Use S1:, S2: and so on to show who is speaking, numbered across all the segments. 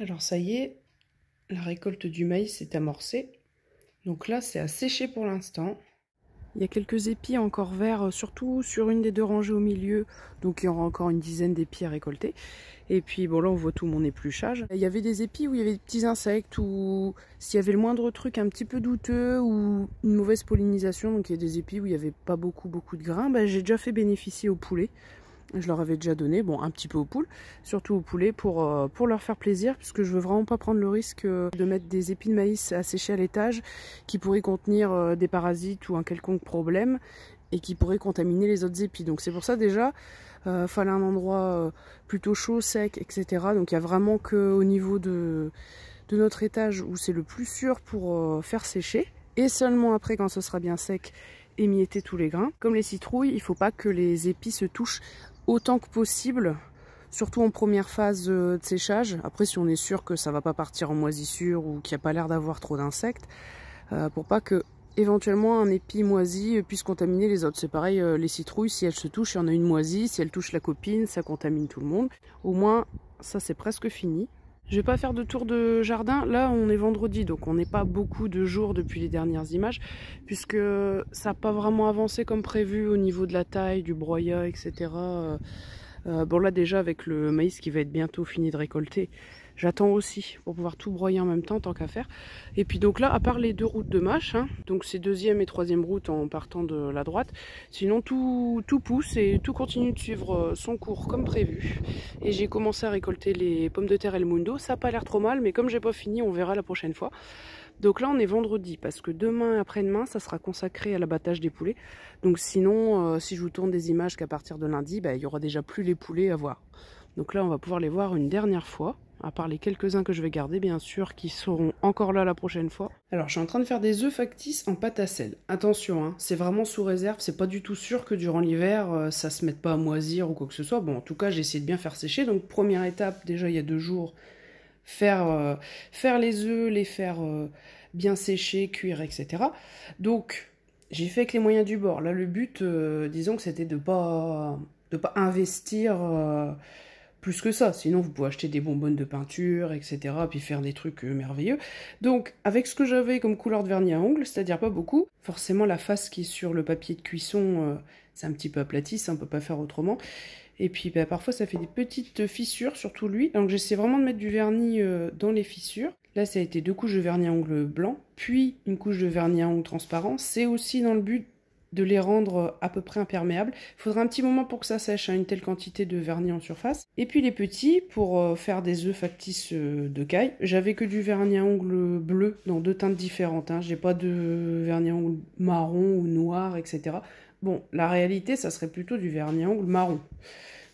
S1: Alors ça y est, la récolte du maïs est amorcée. Donc là, c'est à sécher pour l'instant. Il y a quelques épis encore verts, surtout sur une des deux rangées au milieu. Donc il y aura encore une dizaine d'épis à récolter. Et puis bon, là on voit tout mon épluchage. Il y avait des épis où il y avait des petits insectes, ou s'il y avait le moindre truc un petit peu douteux ou une mauvaise pollinisation. Donc il y a des épis où il n'y avait pas beaucoup de grains. Ben, j'ai déjà fait bénéficier aux poulets. Je leur avais déjà donné, bon, un petit peu aux poules, surtout aux poulets pour leur faire plaisir, puisque je veux vraiment pas prendre le risque de mettre des épis de maïs à sécher à l'étage qui pourraient contenir des parasites ou un quelconque problème et qui pourraient contaminer les autres épis. Donc c'est pour ça déjà, fallait un endroit plutôt chaud, sec, etc. Donc il n'y a vraiment qu'au niveau de notre étage où c'est le plus sûr pour faire sécher. Et seulement après, quand ce sera bien sec, émietter tous les grains. Comme les citrouilles, il ne faut pas que les épis se touchent autant que possible, surtout en première phase de séchage. Après, si on est sûr que ça va pas partir en moisissure ou qu'il n'y a pas l'air d'avoir trop d'insectes, pour pas que éventuellement un épi moisi puisse contaminer les autres. C'est pareil, les citrouilles, si elles se touchent, il y en a une moisie, si elles touchent la copine, ça contamine tout le monde. Au moins, ça c'est presque fini. Je vais pas faire de tour de jardin, là on est vendredi, donc on n'est pas beaucoup de jours depuis les dernières images, puisque ça n'a pas vraiment avancé comme prévu au niveau de la taille, du broyat, etc. Bon là déjà avec le maïs qui va être bientôt fini de récolter, j'attends aussi pour pouvoir tout broyer en même temps, tant qu'à faire. Et puis donc là, à part les deux routes de mâche, hein, donc c'est deuxième et troisième route en partant de la droite, sinon tout pousse et tout continue de suivre son cours comme prévu. Et j'ai commencé à récolter les pommes de terre El Mundo, ça n'a pas l'air trop mal, mais comme j'ai pas fini, on verra la prochaine fois. Donc là on est vendredi, parce que demain et après-demain ça sera consacré à l'abattage des poulets. Donc sinon, si je vous tourne des images qu'à partir de lundi, bah, il n'y aura déjà plus les poulets à voir. Donc là on va pouvoir les voir une dernière fois, à part les quelques-uns que je vais garder bien sûr, qui seront encore là la prochaine fois. Alors je suis en train de faire des œufs factices en pâte à sel. Attention, hein, c'est vraiment sous réserve, c'est pas du tout sûr que durant l'hiver ça se mette pas à moisir ou quoi que ce soit. Bon, en tout cas j'ai essayé de bien faire sécher, donc première étape déjà il y a 2 jours, faire les œufs, les faire bien sécher, cuire, etc. Donc j'ai fait avec les moyens du bord. Là le but, disons que c'était de pas investir plus que ça. Sinon vous pouvez acheter des bonbonnes de peinture, etc. puis faire des trucs merveilleux. Donc avec ce que j'avais comme couleur de vernis à ongles, c'est-à-dire pas beaucoup, forcément la face qui est sur le papier de cuisson, c'est un petit peu aplati, ça on peut pas faire autrement. Et puis bah, parfois ça fait des petites fissures, surtout lui. Donc j'essaie vraiment de mettre du vernis dans les fissures. Là ça a été 2 couches de vernis à ongles blanc, puis une couche de vernis à ongles transparent. C'est aussi dans le but de les rendre à peu près imperméables. Il faudra un petit moment pour que ça sèche, hein, une telle quantité de vernis en surface. Et puis les petits, pour faire des œufs factices de caille, j'avais que du vernis à ongles bleu dans 2 teintes différentes. Hein. J'ai pas de vernis à ongles marron ou noir, etc. Bon, la réalité, ça serait plutôt du vernis à ongles marron.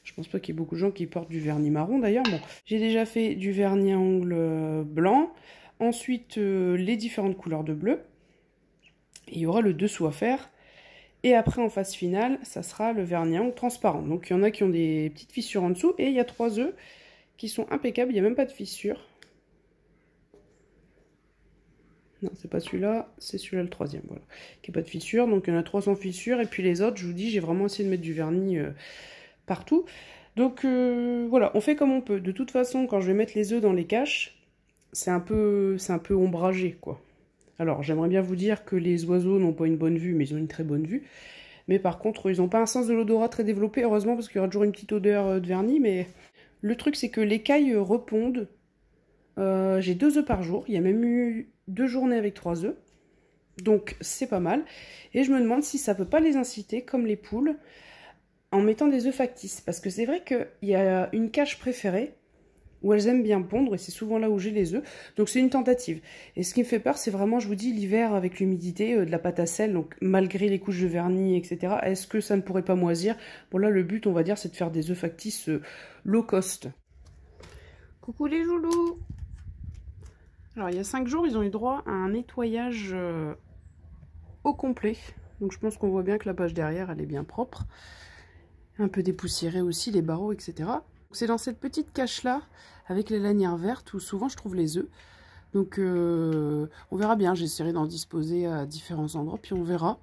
S1: Je pense pas qu'il y ait beaucoup de gens qui portent du vernis marron d'ailleurs. Bon, j'ai déjà fait du vernis à ongles blanc. Ensuite, les différentes couleurs de bleu. Et il y aura le dessous à faire. Et après, en phase finale, ça sera le vernis à ongles transparent. Donc, il y en a qui ont des petites fissures en dessous. Et il y a 3 œufs qui sont impeccables. Il n'y a même pas de fissures. Non, c'est pas celui-là, c'est celui-là le troisième, voilà. Qui n'a pas de fissures, donc il y en a 3 sans fissures, et puis les autres, je vous dis, j'ai vraiment essayé de mettre du vernis partout. Donc voilà, on fait comme on peut. De toute façon, quand je vais mettre les œufs dans les caches, c'est un peu ombragé, quoi. Alors, j'aimerais bien vous dire que les oiseaux n'ont pas une bonne vue, mais ils ont une très bonne vue. Mais par contre, ils n'ont pas un sens de l'odorat très développé, heureusement, parce qu'il y aura toujours une petite odeur de vernis, mais le truc, c'est que l'écaille repondent. J'ai 2 œufs par jour, il y a même eu 2 journées avec 3 œufs, donc c'est pas mal. Et je me demande si ça peut pas les inciter, comme les poules, en mettant des œufs factices. Parce que c'est vrai qu'il y a une cache préférée, où elles aiment bien pondre, et c'est souvent là où j'ai les œufs, donc c'est une tentative. Et ce qui me fait peur, c'est vraiment, je vous dis, l'hiver avec l'humidité, de la pâte à sel, donc malgré les couches de vernis, etc., est-ce que ça ne pourrait pas moisir? Bon là, le but, on va dire, c'est de faire des œufs factices low cost. Coucou les joulous! Alors il y a 5 jours, ils ont eu droit à un nettoyage au complet. Donc je pense qu'on voit bien que la page derrière, elle est bien propre. Un peu dépoussiérée aussi, les barreaux, etc. C'est dans cette petite cache-là, avec les lanières vertes, où souvent je trouve les œufs. Donc on verra bien, j'essaierai d'en disposer à différents endroits, puis on verra.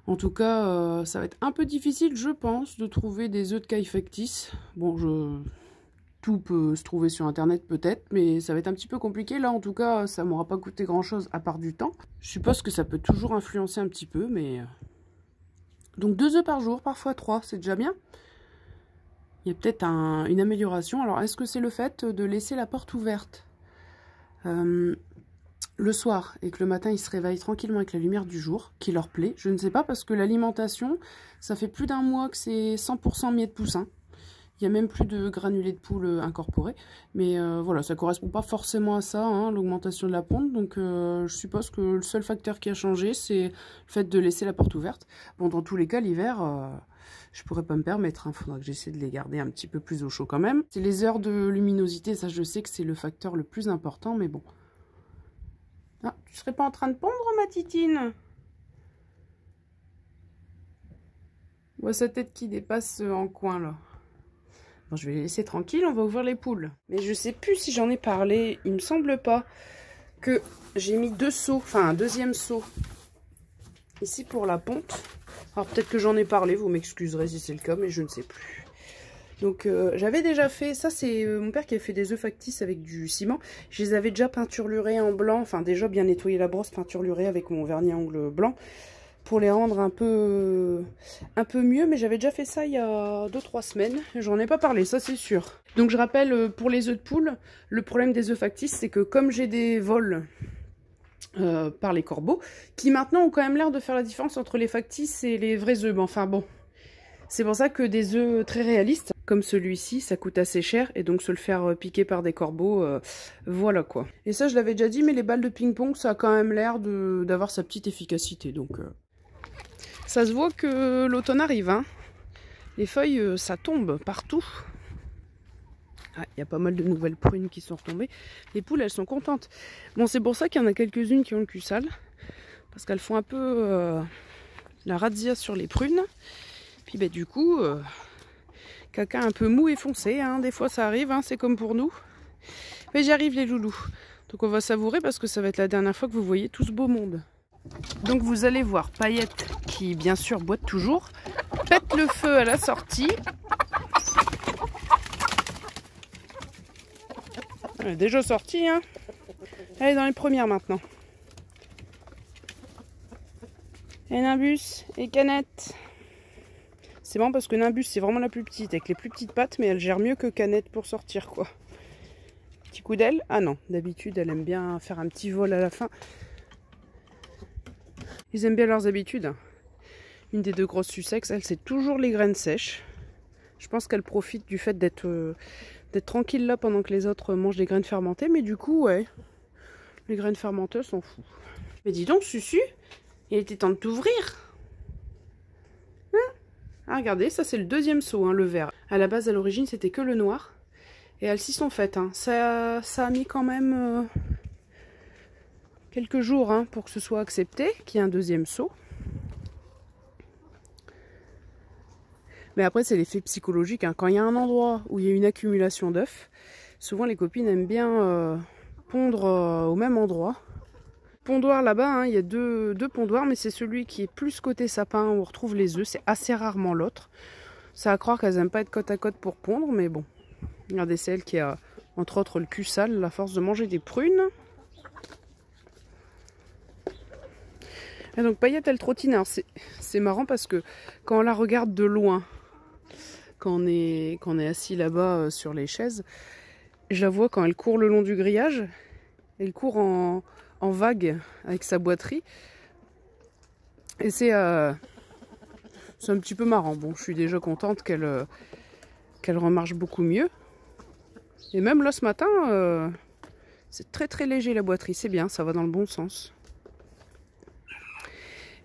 S1: En tout cas, ça va être un peu difficile, je pense, de trouver des œufs de caille factice. Bon, tout peut se trouver sur internet peut-être, mais ça va être un petit peu compliqué. Là en tout cas, ça m'aura pas coûté grand chose à part du temps. Je suppose que ça peut toujours influencer un petit peu, mais... Donc 2 œufs par jour, parfois 3, c'est déjà bien. Il y a peut-être une amélioration. Alors est-ce que c'est le fait de laisser la porte ouverte le soir et que le matin ils se réveillent tranquillement avec la lumière du jour qui leur plaît? Je ne sais pas, parce que l'alimentation, ça fait plus d'1 mois que c'est 100% miel de poussin. Il n'y a même plus de granulés de poule incorporés. Mais voilà, ça ne correspond pas forcément à ça, hein, l'augmentation de la ponte. Donc je suppose que le seul facteur qui a changé, c'est le fait de laisser la porte ouverte. Bon, dans tous les cas, l'hiver, je pourrais pas me permettre. Il faudra que j'essaie de les garder un petit peu plus au chaud quand même. C'est les heures de luminosité, ça je sais que c'est le facteur le plus important, mais bon. Ah, tu serais pas en train de pondre, ma titine? On voit sa tête qui dépasse en coin, là. Bon, je vais les laisser tranquilles, on va ouvrir les poules. Mais je sais plus si j'en ai parlé, il me semble pas, que j'ai mis 2 seaux, enfin un deuxième seau, ici pour la ponte. Alors peut-être que j'en ai parlé, vous m'excuserez si c'est le cas, mais je ne sais plus. Donc j'avais déjà fait, ça c'est mon père qui a fait des œufs factices avec du ciment. Je les avais déjà peinturlurés en blanc, enfin déjà bien nettoyé la brosse, peinturlurée avec mon vernis à ongles blanc, pour les rendre un peu mieux, mais j'avais déjà fait ça il y a 2-3 semaines. J'en ai pas parlé, ça c'est sûr. Donc je rappelle, pour les œufs de poule, le problème des œufs factices, c'est que comme j'ai des vols par les corbeaux, qui maintenant ont quand même l'air de faire la différence entre les factices et les vrais œufs, mais enfin bon. C'est pour ça que des œufs très réalistes, comme celui-ci, ça coûte assez cher, et donc se le faire piquer par des corbeaux, voilà quoi. Et ça je l'avais déjà dit, mais les balles de ping-pong, ça a quand même l'air d'avoir sa petite efficacité, donc... Ça se voit que l'automne arrive, hein. Les feuilles, ça tombe partout. Ah, il y a pas mal de nouvelles prunes qui sont retombées. Les poules, elles sont contentes. Bon, c'est pour ça qu'il y en a quelques-unes qui ont le cul sale. Parce qu'elles font un peu la razzia sur les prunes. Puis bah, du coup, caca un peu mou et foncé, hein. Des fois ça arrive, hein, c'est comme pour nous. Mais j'y arrive les loulous. Donc on va savourer parce que ça va être la dernière fois que vous voyez tout ce beau monde. Donc vous allez voir Paillette, qui bien sûr boite toujours, pète le feu à la sortie. Elle est déjà sortie, hein. Elle est dans les premières maintenant. Et Nimbus et Canette. C'est marrant parce que Nimbus c'est vraiment la plus petite, avec les plus petites pattes, mais elle gère mieux que Canette pour sortir quoi. Petit coup d'aile. Ah non, d'habitude elle aime bien faire un petit vol à la fin. Ils aiment bien leurs habitudes. Une des 2 grosses Sussex, elle, c'est toujours les graines sèches. Je pense qu'elle profite du fait d'être tranquille là pendant que les autres mangent des graines fermentées. Mais du coup, ouais, les graines fermentées s'en fout. Mais dis donc, Susu, il était temps de t'ouvrir. Hein? Ah, regardez, ça c'est le deuxième seau, hein, le vert. À la base, à l'origine, c'était que le noir. Et elles s'y sont faites. Hein. Ça a mis quand même... quelques jours hein, pour que ce soit accepté, qu'il y ait un deuxième seau. Mais après, c'est l'effet psychologique. Hein. Quand il y a un endroit où il y a une accumulation d'œufs, souvent les copines aiment bien pondre au même endroit. Pondoir là-bas, hein, il y a deux pondoirs, mais c'est celui qui est plus côté sapin où on retrouve les œufs. C'est assez rarement l'autre. Ça à croire qu'elles n'aiment pas être côte à côte pour pondre, mais bon. Regardez celle qui a, entre autres, le cul sale, la force de manger des prunes. Et donc Paillette elle trottine, alors c'est marrant parce que quand on la regarde de loin, quand on est assis là-bas sur les chaises, je la vois quand elle court le long du grillage, elle court en vague avec sa boiterie, et c'est un petit peu marrant. Bon, je suis déjà contente qu'elle remarche beaucoup mieux, et même là ce matin, c'est très très léger la boiterie, c'est bien, ça va dans le bon sens.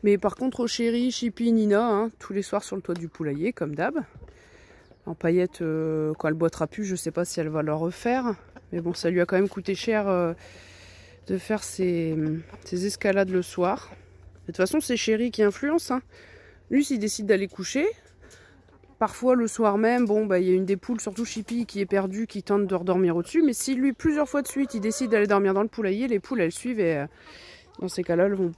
S1: Mais par contre, Chéri, Chippy, Nina, hein, tous les soirs sur le toit du poulailler, comme d'hab. En Paillette, quand elle boitera plus, je sais pas si elle va le refaire. Mais bon, ça lui a quand même coûté cher de faire ses escalades le soir. De toute façon, c'est Chéri qui influence. Hein. Lui, s'il décide d'aller coucher, parfois le soir même, bon, bah, y a une des poules, surtout Chippy, qui est perdue, qui tente de redormir au-dessus. Mais si lui, plusieurs fois de suite, il décide d'aller dormir dans le poulailler, les poules, elles suivent et dans ces cas-là, elles vont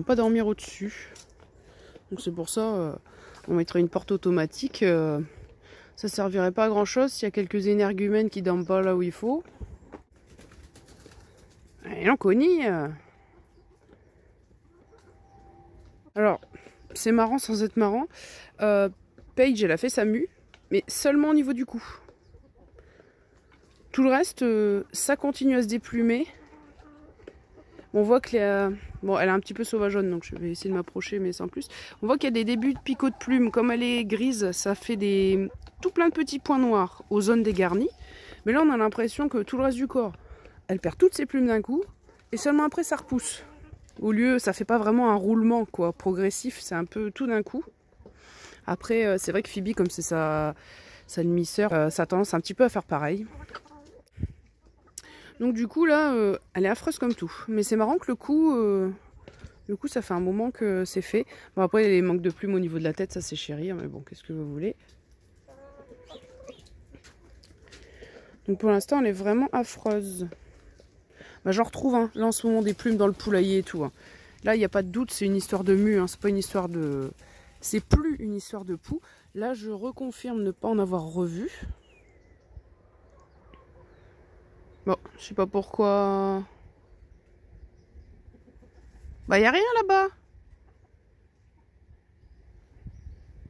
S1: pas dormir au-dessus. Donc c'est pour ça, on mettrait une porte automatique. Ça servirait pas à grand chose s'il y a quelques énergumènes qui dorment pas là où il faut. Et non, Connie. Alors, c'est marrant sans être marrant. Paige, elle a fait sa mue, mais seulement au niveau du cou. Tout le reste, ça continue à se déplumer. On voit que bon, elle est un petit peu sauvageonne, donc je vais essayer de m'approcher, mais sans plus. On voit qu'il y a des débuts de picots de plumes. Comme elle est grise, ça fait tout plein de petits points noirs aux zones dégarnies. Mais là, on a l'impression que tout le reste du corps, elle perd toutes ses plumes d'un coup, et seulement après, ça repousse. Au lieu, ça fait pas vraiment un roulement quoi, progressif, c'est un peu tout d'un coup. Après, c'est vrai que Phoebe, comme c'est sa demi-sœur, ça a tendance un petit peu à faire pareil. Donc du coup là, elle est affreuse comme tout. Mais c'est marrant que le coup, ça fait un moment que c'est fait. Bon après, les manques de plumes au niveau de la tête, ça c'est chéri, mais bon, qu'est-ce que vous voulez. Donc pour l'instant, elle est vraiment affreuse. Bah, j'en retrouve hein, là en ce moment des plumes dans le poulailler et tout. Hein. Là, il n'y a pas de doute, c'est une histoire de mue, hein, c'est pas une histoire de... C'est plus une histoire de poux. Là, je reconfirme ne pas en avoir revu. Bon, je sais pas pourquoi... Bah, y a rien là-bas.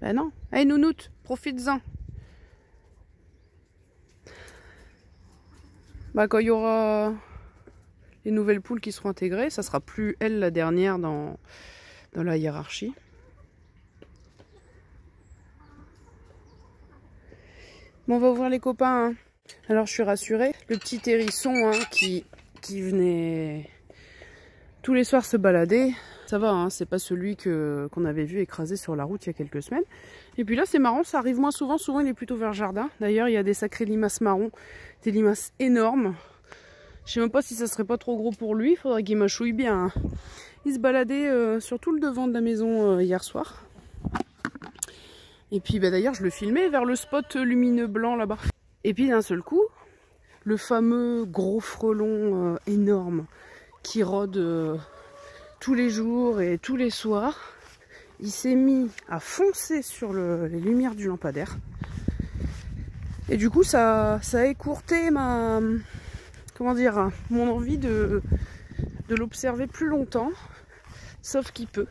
S1: Bah non. Allez, nounoute, profites-en. Bah, quand il y aura les nouvelles poules qui seront intégrées, ça sera plus elle la dernière dans la hiérarchie. Bon, on va ouvrir les copains. Hein. Alors, je suis rassurée. Le petit hérisson hein, qui venait tous les soirs se balader, ça va, hein, c'est pas celui qu'on avait vu écrasé sur la route il y a quelques semaines. Et puis là, c'est marrant, ça arrive moins souvent. Souvent, il est plutôt vers le jardin. D'ailleurs, il y a des sacrés limaces marrons, des limaces énormes. Je sais même pas si ça serait pas trop gros pour lui. Il faudrait qu'il mâchouille bien. Hein. Il se baladait sur tout le devant de la maison hier soir. Et puis bah, d'ailleurs je le filmais vers le spot lumineux blanc là-bas. Et puis d'un seul coup, le fameux gros frelon énorme qui rôde tous les jours et tous les soirs, il s'est mis à foncer sur les lumières du lampadaire. Et du coup ça a écourté mon envie de l'observer plus longtemps, sauf qu'il peut.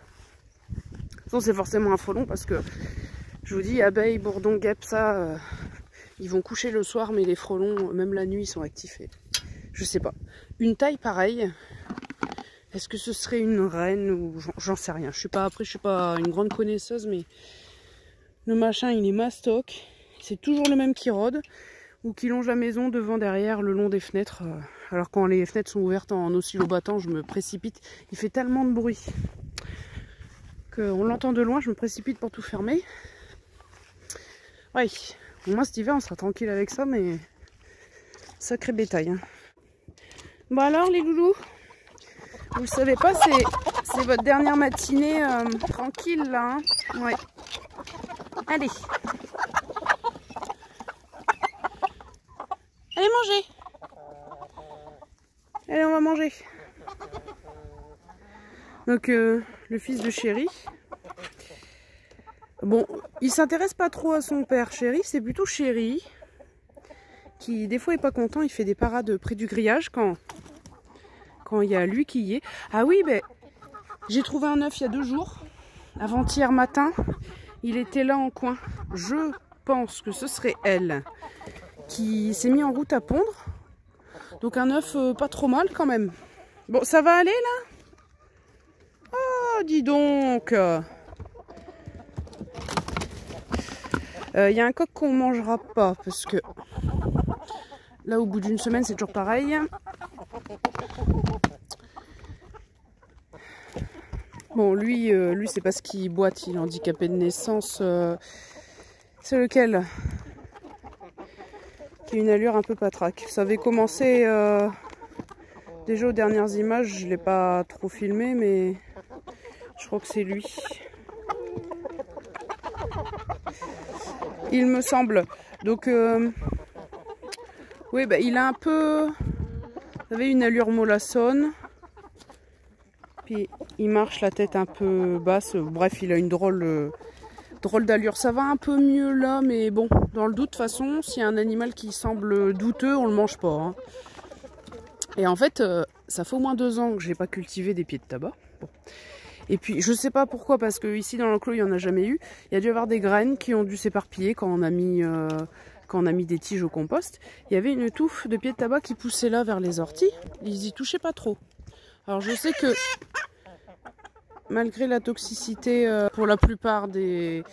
S1: Sinon c'est forcément un frelon parce que je vous dis, abeilles, bourdons, guêpes, ça, ils vont coucher le soir, mais les frelons, même la nuit, ils sont actifs. Et je sais pas. Une taille pareille, est-ce que ce serait une reine ou j'en sais rien. Je suis pas une grande connaisseuse, mais le machin, il est mastoc. C'est toujours le même qui rôde ou qui longe la maison devant, derrière, le long des fenêtres. Alors quand les fenêtres sont ouvertes en oscillobattant, je me précipite. Il fait tellement de bruit qu'on l'entend de loin. Je me précipite pour tout fermer. Ouais, au moins cet hiver on sera tranquille avec ça, mais sacré bétail. Hein. Bon alors les loulous, vous le savez pas, c'est votre dernière matinée tranquille là. Hein. Ouais. Allez. Allez manger. Allez on va manger. Donc le fils de Chéri. Bon, il s'intéresse pas trop à son père Chéri, c'est plutôt Chéri qui des fois est pas content, il fait des parades près du grillage quand il y a lui qui y est. Ah oui, ben j'ai trouvé un œuf il y a 2 jours, avant-hier matin, il était là en coin. Je pense que ce serait elle qui s'est mis en route à pondre. Donc un œuf pas trop mal quand même. Bon, ça va aller là? Oh, dis donc. Y a un coq qu'on mangera pas parce que là au bout d'une semaine c'est toujours pareil. Bon lui c'est parce qu'il boite, il est handicapé de naissance. C'est lequel qui a une allure un peu patraque. Ça avait commencé déjà aux dernières images, je l'ai pas trop filmé mais je crois que c'est lui. Il me semble. Donc, oui, bah, il a un peu... Vous avez une allure mollassonne. Puis, il marche la tête un peu basse. Bref, il a une drôle Drôle d'allure, ça va un peu mieux là, mais bon, dans le doute, de toute façon, s'il y a un animal qui semble douteux, on le mange pas. Hein. Et en fait, ça fait au moins 2 ans que j'ai pas cultivé des pieds de tabac. Bon. Et puis, je sais pas pourquoi, parce que ici dans l'enclos, il y en a jamais eu. Il y a dû y avoir des graines qui ont dû s'éparpiller quand on a mis des tiges au compost. Il y avait une touffe de pieds de tabac qui poussait là vers les orties. Ils y touchaient pas trop. Alors je sais que malgré la toxicité pour la plupart des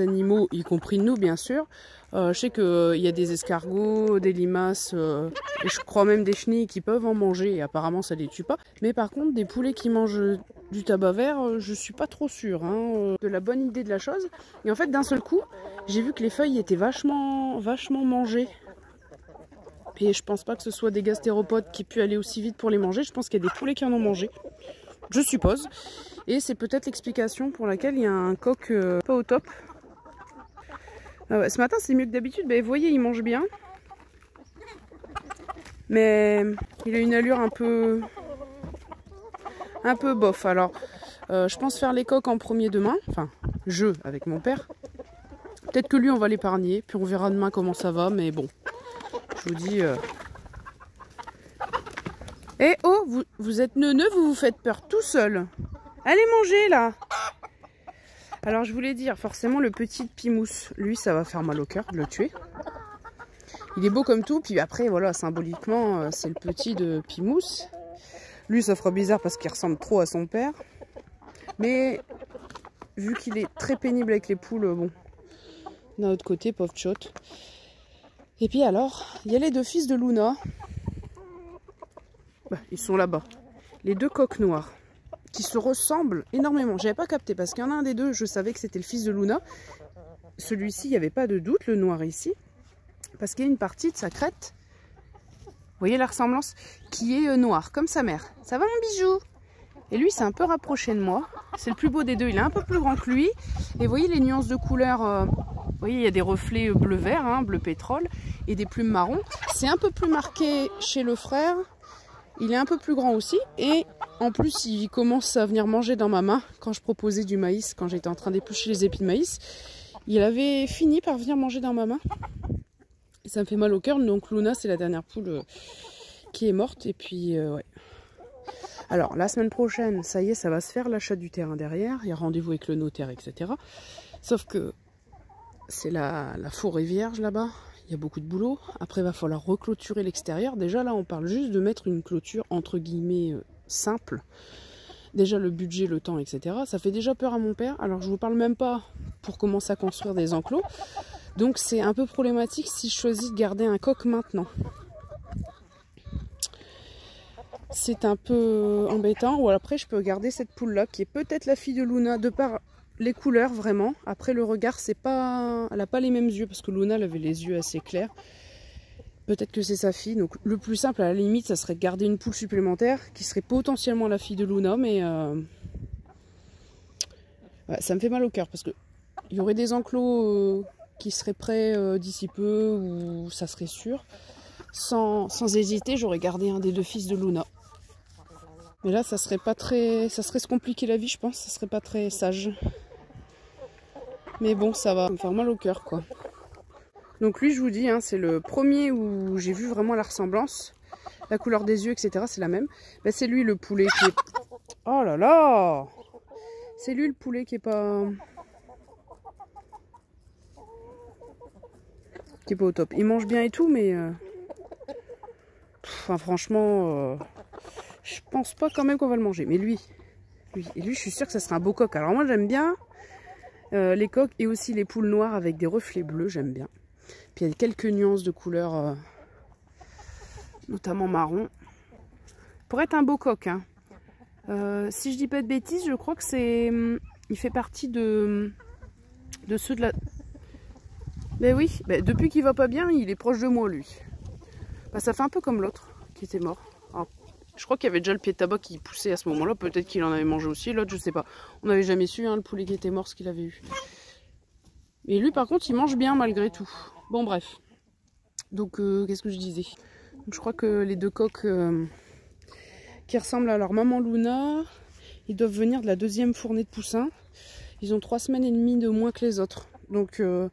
S1: animaux, y compris nous bien sûr, je sais qu'il y a des escargots, des limaces, et je crois même des chenilles qui peuvent en manger, et apparemment ça les tue pas. Mais par contre, des poulets qui mangent du tabac vert, je suis pas trop sûre de la bonne idée de la chose. Et en fait, d'un seul coup, j'ai vu que les feuilles étaient vachement mangées. Et je pense pas que ce soit des gastéropodes qui puissent aller aussi vite pour les manger. Je pense qu'il y a des poulets qui en ont mangé. Je suppose. Et c'est peut-être l'explication pour laquelle il y a un coq pas au top. Ah ouais, ce matin c'est mieux que d'habitude. Vous voyez, il mange bien. Mais il a une allure un peu bof. Alors, je pense faire les coqs en premier demain. Enfin, avec mon père. Peut-être que lui on va l'épargner. Puis on verra demain comment ça va. Mais bon. Je vous dis... Eh oh, vous êtes neuneux, vous vous faites peur tout seul. Allez manger là. Alors je voulais dire, forcément le petit Pimousse, lui ça va faire mal au cœur de le tuer. Il est beau comme tout, puis après voilà, symboliquement c'est le petit de Pimousse. Lui ça fera bizarre parce qu'il ressemble trop à son père. Mais vu qu'il est très pénible avec les poules, bon, d'un autre côté, pauvre Chot. Et puis alors, il y a les 2 fils de Luna. Bah, ils sont là-bas. Les 2 coqs noirs. Qui se ressemblent énormément. J'avais pas capté parce qu'il y en a un des 2, je savais que c'était le fils de Luna. Celui-ci, il n'y avait pas de doute, le noir ici. Parce qu'il y a une partie de sa crête. Vous voyez la ressemblance? Qui est noire, comme sa mère. Ça va mon bijou? Et lui, c'est un peu rapproché de moi. C'est le plus beau des 2. Il est un peu plus grand que lui. Et vous voyez les nuances de couleurs. Vous voyez, il y a des reflets bleu-vert, hein, bleu pétrole. Et des plumes marron. C'est un peu plus marqué chez le frère. Il est un peu plus grand aussi. Et en plus, il commence à venir manger dans ma main. Quand je proposais du maïs, quand j'étais en train d'éplucher les épis de maïs, il avait fini par venir manger dans ma main. Et ça me fait mal au cœur. Donc Luna, c'est la dernière poule qui est morte. Et puis, ouais. Alors, la semaine prochaine, ça y est, ça va se faire l'achat du terrain derrière. Il y a rendez-vous avec le notaire, etc. Sauf que c'est la forêt vierge là-bas. Il y a beaucoup de boulot. Après, il va falloir reclôturer l'extérieur. Déjà, là, on parle juste de mettre une clôture, entre guillemets, simple. Déjà, le budget, le temps, etc. Ça fait déjà peur à mon père. Alors, je vous parle même pas pour commencer à construire des enclos. Donc, c'est un peu problématique si je choisis de garder un coq maintenant. C'est un peu embêtant. Ou après, je peux garder cette poule-là, qui est peut-être la fille de Luna, de par les couleurs, vraiment. Après, le regard, c'est pas... Elle n'a pas les mêmes yeux, parce que Luna, elle avait les yeux assez clairs. Peut-être que c'est sa fille. Donc, le plus simple, à la limite, ça serait de garder une poule supplémentaire, qui serait potentiellement la fille de Luna, mais... Ouais, ça me fait mal au cœur, parce que il y aurait des enclos qui seraient prêts d'ici peu, ou ça serait sûr. Sans hésiter, j'aurais gardé un des 2 fils de Luna. Mais là, ça serait pas très... Ça serait se compliquer la vie, je pense. Ça serait pas très sage. Mais bon, ça va me faire mal au cœur, quoi. Donc lui, je vous dis, hein, c'est le premier où j'ai vu vraiment la ressemblance. La couleur des yeux, etc. C'est la même. Ben, c'est lui le poulet qui est... Oh là là! C'est lui le poulet qui est pas... Qui est pas au top. Il mange bien et tout, mais... Enfin, franchement... Je pense pas quand même qu'on va le manger. Mais lui, je suis sûre que ça sera un beau coq. Alors moi, j'aime bien les coqs et aussi les poules noires avec des reflets bleus. J'aime bien. Puis il y a quelques nuances de couleurs, notamment marron. Pour être un beau coq, hein. Si je dis pas de bêtises, je crois que c'est... Il fait partie de ceux de la... Ben oui, ben depuis qu'il va pas bien, il est proche de moi, lui. Ben, ça fait un peu comme l'autre qui était mort. Alors, je crois qu'il y avait déjà le pied de tabac qui poussait à ce moment-là. Peut-être qu'il en avait mangé aussi. L'autre, je sais pas. On n'avait jamais su, hein, le poulet qui était mort, ce qu'il avait eu. Et lui, par contre, il mange bien malgré tout. Bon, bref. Donc, qu'est-ce que je disais? Donc, je crois que les 2 coqs qui ressemblent à leur maman Luna, ils doivent venir de la 2e fournée de poussins. Ils ont 3 semaines et demie de moins que les autres. Donc ils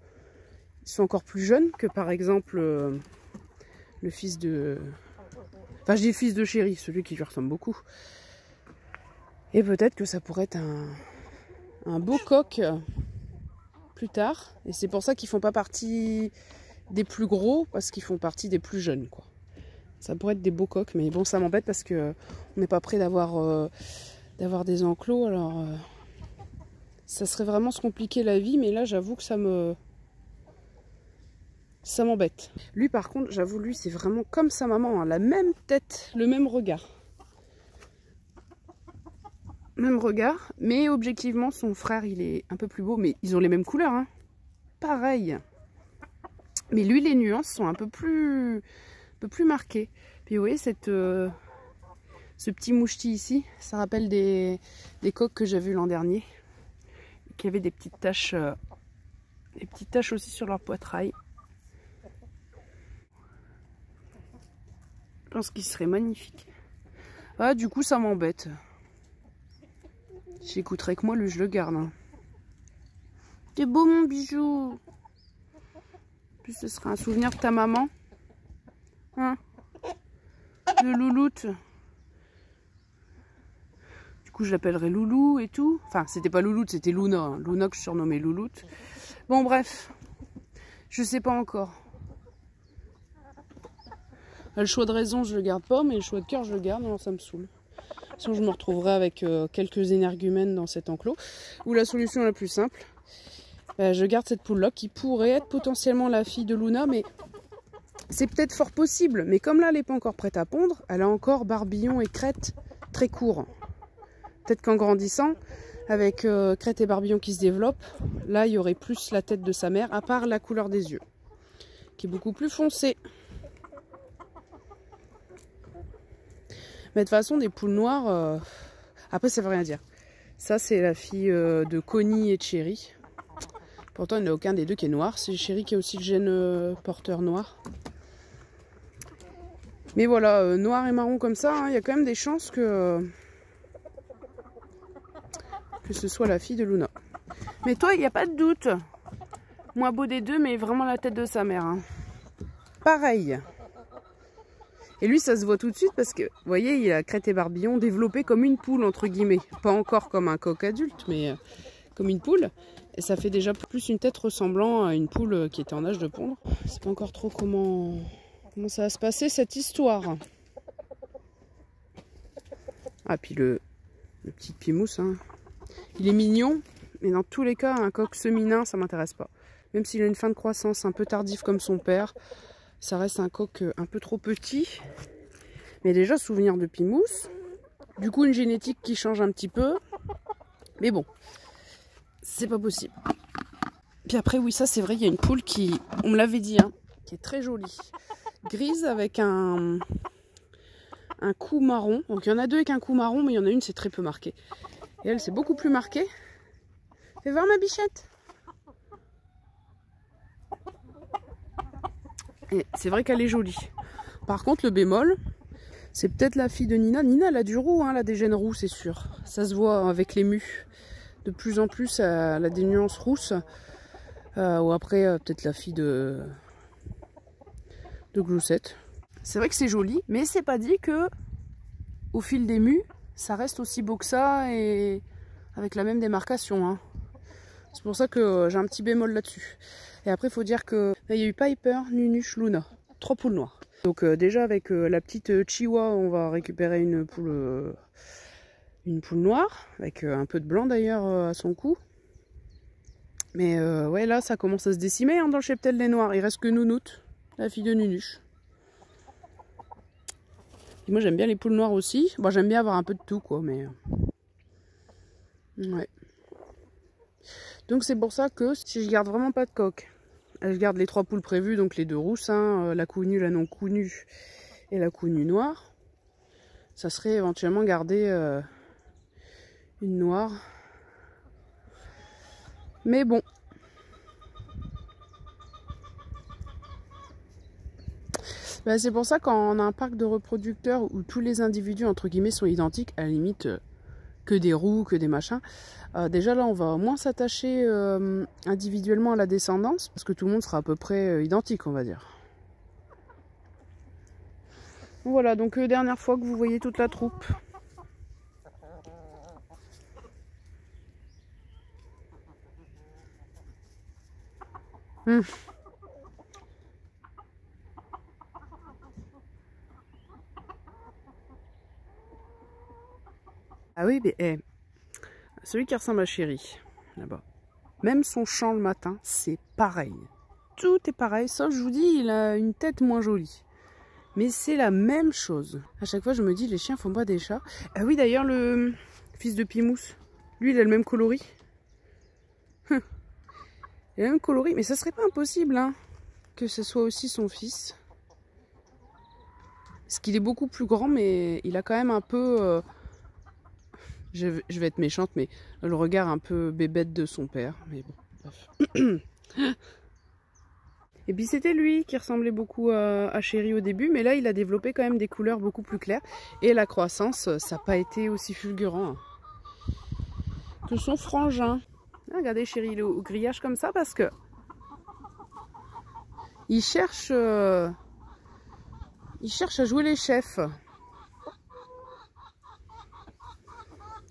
S1: sont encore plus jeunes que par exemple le fils de... Enfin je dis fils de Chéri, celui qui lui ressemble beaucoup. Et peut-être que ça pourrait être un beau coq plus tard. Et c'est pour ça qu'ils font pas partie des plus gros, parce qu'ils font partie des plus jeunes, quoi. Ça pourrait être des beaux coqs, mais bon, ça m'embête parce que on n'est pas près d'avoir des enclos. Alors, ça serait vraiment se compliquer la vie, mais là, j'avoue que ça m'embête. Lui, par contre, j'avoue, lui, c'est vraiment comme sa maman, hein, la même tête, le même regard. Même regard, mais objectivement, son frère, il est un peu plus beau, mais ils ont les mêmes couleurs, hein. Pareil. Mais lui, les nuances sont un peu plus marquées. Puis vous voyez, ce petit mouchetis ici, ça rappelle des coqs que j'ai vus l'an dernier, qui avaient des petites taches aussi sur leur poitrail. Je pense qu'il serait magnifique. Ah, du coup, ça m'embête. J'écouterai que moi, lui, je le garde. Hein. T'es beau, mon bijou. En plus, ce sera un souvenir de ta maman. Hein? Le louloute. Du coup, je l'appellerai Loulou et tout. Enfin, c'était pas Louloute, c'était Luna. Hein. Luna que je surnommais Louloute. Bon, bref. Je sais pas encore. Le choix de raison, je le garde pas, mais le choix de cœur, je le garde. Alors, ça me saoule. Sinon, je me retrouverai avec quelques énergumènes dans cet enclos. Ou la solution la plus simple. Je garde cette poule-là qui pourrait être potentiellement la fille de Luna, mais c'est peut-être fort possible. Mais comme là, elle n'est pas encore prête à pondre, elle a encore barbillon et crête très courts. Peut-être qu'en grandissant, avec crête et barbillon qui se développent, là, il y aurait plus la tête de sa mère, à part la couleur des yeux, qui est beaucoup plus foncée. Mais de toute façon, des poules noires, après, ça veut rien dire. Ça, c'est la fille de Connie et de Chéri. Pourtant, il n'y en a aucun des deux qui est noir. C'est Chéri qui a aussi le gène porteur noir. Mais voilà, noir et marron comme ça, il y a quand même des chances que ce soit la fille de Luna. Mais toi, il n'y a pas de doute. Moins beau des deux, mais vraiment la tête de sa mère. Hein. Pareil. Et lui, ça se voit tout de suite parce que, vous voyez, il a crête et barbillon développé comme une poule, entre guillemets. Pas encore comme un coq adulte, mais comme une poule. Et ça fait déjà plus une tête ressemblant à une poule qui était en âge de pondre. Je sais pas encore trop comment ça va se passer, cette histoire. Ah, puis le petit pimousse, hein. Il est mignon, mais dans tous les cas, un coq semi-nain, ça m'intéresse pas. Même s'il a une fin de croissance un peu tardive comme son père, ça reste un coq un peu trop petit. Mais déjà, souvenir de pimousse. Du coup, une génétique qui change un petit peu. Mais bon, c'est pas possible. Puis après, oui, ça c'est vrai, il y a une poule qui, on me l'avait dit, hein, qui est très jolie. Grise avec un cou marron. Donc il y en a deux avec un cou marron, mais il y en a une, c'est très peu marqué. Et elle, c'est beaucoup plus marqué. Fais voir ma bichette. Et c'est vrai qu'elle est jolie. Par contre, le bémol, c'est peut-être la fille de Nina. Nina, elle a du roux, hein, elle a des gènes roux, c'est sûr. Ça se voit avec les mus. De plus en plus, elle a des nuances rousses. Ou après, peut-être la fille de Gloussette. C'est vrai que c'est joli, mais c'est pas dit que au fil des mus, ça reste aussi beau que ça et avec la même démarcation. Hein. C'est pour ça que j'ai un petit bémol là-dessus. Et après, il faut dire qu'il y a eu Piper, Nunuche, Luna. 3 poules noires. Donc déjà, avec la petite Chihuahua, on va récupérer une poule noire, avec un peu de blanc d'ailleurs à son cou. Mais ouais, là, ça commence à se décimer hein, dans le cheptel des noirs. Il reste que Nounoute, la fille de Nunuche. Et moi, j'aime bien les poules noires aussi. Bon, j'aime bien avoir un peu de tout, quoi, mais... Ouais. Donc, c'est pour ça que si je garde vraiment pas de coq, je garde les 3 poules prévues, donc les 2 rousses, hein, la cou nue, la non cou nue et la cou nue noire. Ça serait éventuellement garder une noire. Mais bon. Ben, c'est pour ça quand on a un parc de reproducteurs où tous les individus entre guillemets sont identiques, à la limite que des roues, que des machins. Déjà là, on va moins s'attacher individuellement à la descendance, parce que tout le monde sera à peu près identique, on va dire. Voilà, donc dernière fois que vous voyez toute la troupe. Ah oui, mais celui qui ressemble à Chéri, là-bas. Même son chant le matin, c'est pareil. Tout est pareil, sauf je vous dis, il a une tête moins jolie. Mais c'est la même chose. À chaque fois, je me dis, les chiens font pas des chats. Ah oui, d'ailleurs, le fils de Pimousse, lui, il a le même coloris. Il a le même coloris, mais ça serait pas impossible, hein, que ce soit aussi son fils. Parce qu'il est beaucoup plus grand, mais il a quand même un peu... je vais être méchante, mais le regard un peu bébête de son père. Mais bon, bref. Et puis c'était lui qui ressemblait beaucoup à Chéri au début, mais là il a développé quand même des couleurs beaucoup plus claires. Et la croissance, ça n'a pas été aussi fulgurant que son frangin. Ah, regardez, Chéri, il est au grillage comme ça parce que il cherche à jouer les chefs.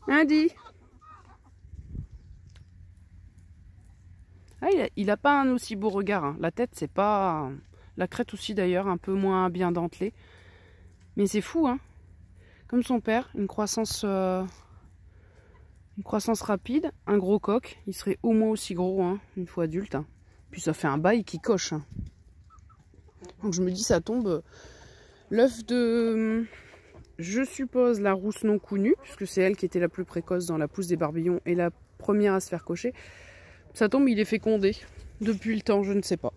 S1: Andy. Ah, il a pas un aussi beau regard, hein. La tête, c'est pas... La crête aussi d'ailleurs, un peu moins bien dentelée. Mais c'est fou, hein. Comme son père, une croissance rapide, un gros coq. Il serait au moins aussi gros, hein, une fois adulte. Hein. Puis ça fait un bail qui coche. Hein. Donc je me dis, ça tombe. L'œuf de... Je suppose la rousse non connue, puisque c'est elle qui était la plus précoce dans la pousse des Barbillons et la première à se faire cocher. Ça tombe, il est fécondé. Depuis le temps, je ne sais pas.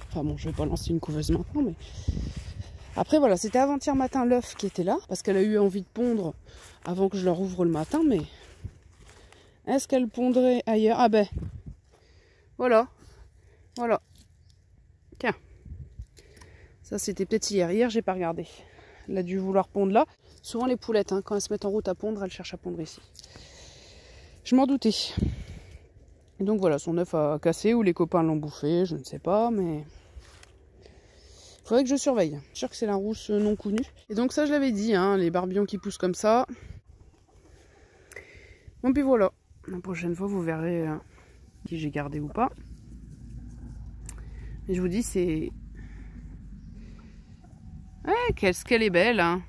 S1: Enfin bon, je vais pas lancer une couveuse maintenant, mais... Après, voilà, c'était avant-hier matin l'œuf qui était là, parce qu'elle a eu envie de pondre avant que je leur ouvre le matin, mais... Est-ce qu'elle pondrait ailleurs? Ah ben... Voilà. Voilà. Tiens. Ça, c'était peut-être hier. Hier, j'ai pas regardé. Elle a dû vouloir pondre là. Souvent, les poulettes, hein, quand elles se mettent en route à pondre, elles cherchent à pondre ici. Je m'en doutais. Et donc voilà, son œuf a cassé ou les copains l'ont bouffé, je ne sais pas, mais... Il faudrait que je surveille. Je suis sûre que c'est la rousse non connue. Et donc ça, je l'avais dit, hein, les Barbillons qui poussent comme ça. Bon, puis voilà. La prochaine fois, vous verrez qui j'ai gardé ou pas. Et je vous dis, c'est... Ouais, qu'est-ce qu'elle est belle, hein.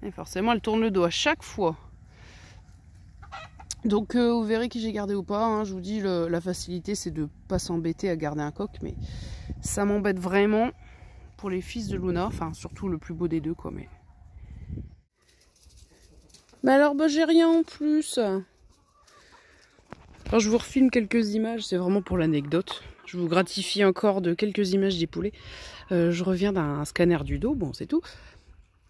S1: Et forcément, elle tourne le dos à chaque fois. Donc vous verrez qui j'ai gardé ou pas, hein. Je vous dis, la facilité c'est de pas s'embêter à garder un coq, mais ça m'embête vraiment pour les fils de Luna, enfin surtout le plus beau des deux quoi. Mais alors bah, j'ai rien en plus. Alors je vous refilme quelques images, c'est vraiment pour l'anecdote. Je vous gratifie encore de quelques images des poulets. Je reviens d'un scanner du dos, bon c'est tout.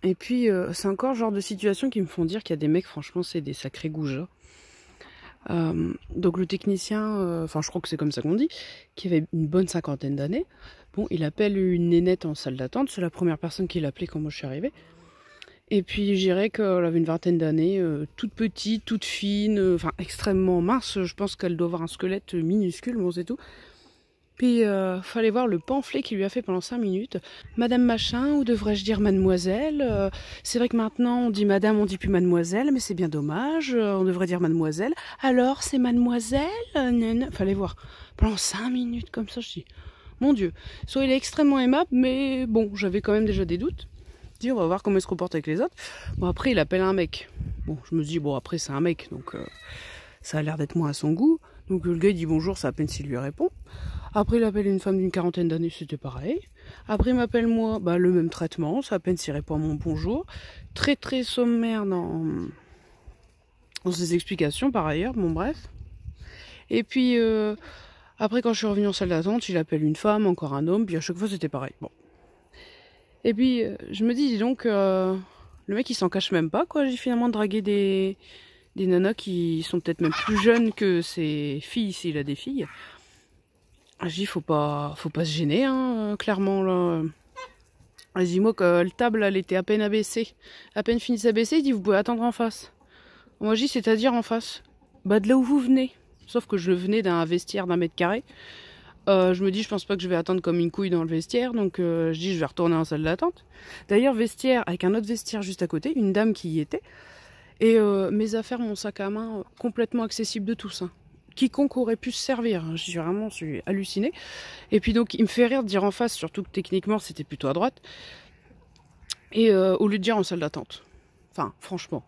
S1: Et puis c'est encore le genre de situation qui me font dire qu'il y a des mecs, franchement c'est des sacrés goujats. Donc le technicien, enfin je crois que c'est comme ça qu'on dit, qui avait une bonne cinquantaine d'années, bon il appelle une nénette en salle d'attente, c'est la première personne qui l'a appelée quand moi je suis arrivée. Et puis je dirais qu'elle avait une vingtaine d'années, toute petite, toute fine, enfin extrêmement mince, je pense qu'elle doit avoir un squelette minuscule, bon c'est tout. Puis fallait voir le pamphlet qu'il lui a fait pendant 5 minutes. Madame machin, ou devrais-je dire mademoiselle, c'est vrai que maintenant on dit madame, on dit plus mademoiselle, mais c'est bien dommage, on devrait dire mademoiselle. Alors c'est mademoiselle, fallait voir. Pendant 5 minutes comme ça, je dis, mon Dieu. Soit il est extrêmement aimable, mais bon, j'avais quand même déjà des doutes. Je dis, on va voir comment il se comporte avec les autres. Bon après il appelle un mec. Bon, je me dis, bon après c'est un mec, donc ça a l'air d'être moins à son goût. Donc le gars il dit bonjour, c'est à peine s'il lui répond. Après il appelle une femme d'une quarantaine d'années, c'était pareil. Après il m'appelle moi, bah le même traitement, c'est à peine s'il répond à mon bonjour. Très très sommaire dans ses explications par ailleurs, bon bref. Et puis après quand je suis revenue en salle d'attente, il appelle une femme, encore un homme, puis à chaque fois c'était pareil. Bon. Et puis je me dis donc, le mec il s'en cache même pas quoi, j'ai finalement dragué des nanas qui sont peut-être même plus jeunes que ses filles, s'il a des filles. Je dis faut pas se gêner, hein, clairement là. Il dit, moi, que la table, elle était à peine abaissée. À peine finie s'abaisser, il dit, vous pouvez attendre en face. Moi, je dis, c'est-à-dire en face? Bah, de là où vous venez. Sauf que je venais d'un vestiaire d'1 m². Je me dis, je pense pas que je vais attendre comme une couille dans le vestiaire. Donc, je dis, je vais retourner en salle d'attente. D'ailleurs, vestiaire avec un autre vestiaire juste à côté, une dame qui y était. Et mes affaires, mon sac à main, complètement accessible de tous. Hein. Quiconque aurait pu se servir. Hein. Je suis hallucinée. Et puis donc, il me fait rire de dire en face, surtout que techniquement, c'était plutôt à droite. Et au lieu de dire en salle d'attente. Enfin, franchement.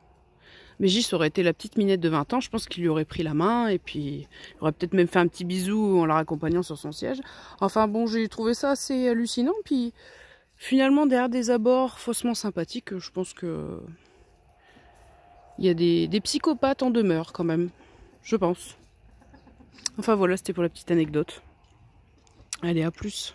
S1: Mais Gis aurait été la petite minette de 20 ans, je pense qu'il lui aurait pris la main et puis il aurait peut-être même fait un petit bisou en la raccompagnant sur son siège. Enfin bon, j'ai trouvé ça assez hallucinant. Puis finalement, derrière des abords faussement sympathiques, je pense que il y a des psychopathes en demeure quand même, je pense. Enfin voilà, c'était pour la petite anecdote. Allez, à plus.